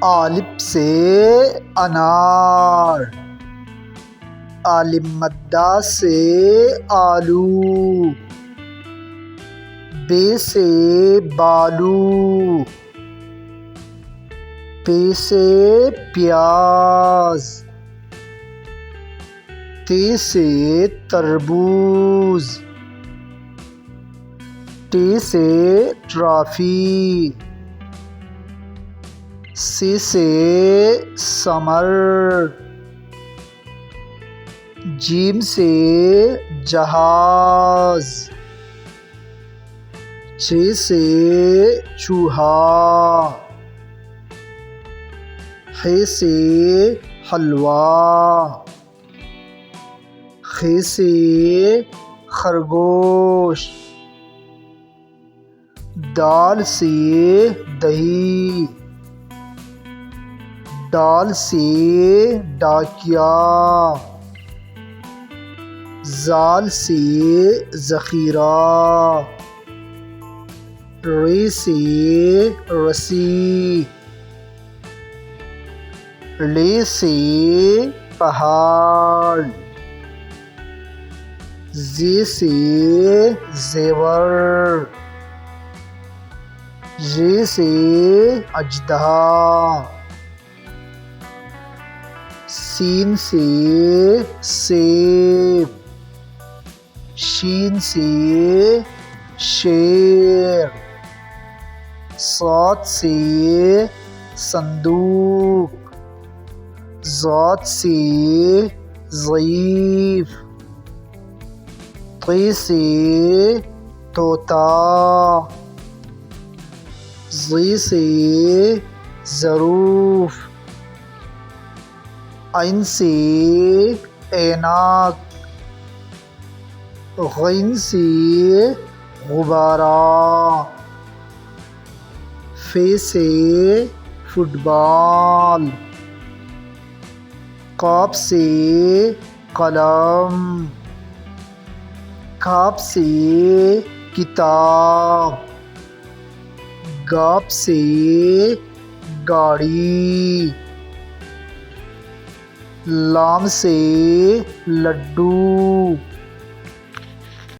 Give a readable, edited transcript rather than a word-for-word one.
الف سے انار، الف مدہ سے آلو، بے سے بالو، پے سے پیاز، تے سے تربوز، ٹے سے ٹرافی، سے سمر، جیم سے جہاز، چھ سے چوہا، ح سے حلوہ، خ سے خرگوش، دال سے دہی، ڈال سے ڈاکیا، زال سے ذخیرہ، ر سے رسی، ل سے پہاڑ، ز سے زیور، ژ سے اژدہا، سین سے سیب، شین سے شیر، صاد سے صندوق، ضاد سے ضعیف، ط سے طوطا، ظ سے ظروف، عین سے عینک، غین سے غبارہ، ف سے فٹ بال، قاف سے قلم، کاف سے کتاب، گاپ سے گاڑی، لام سے لڈو،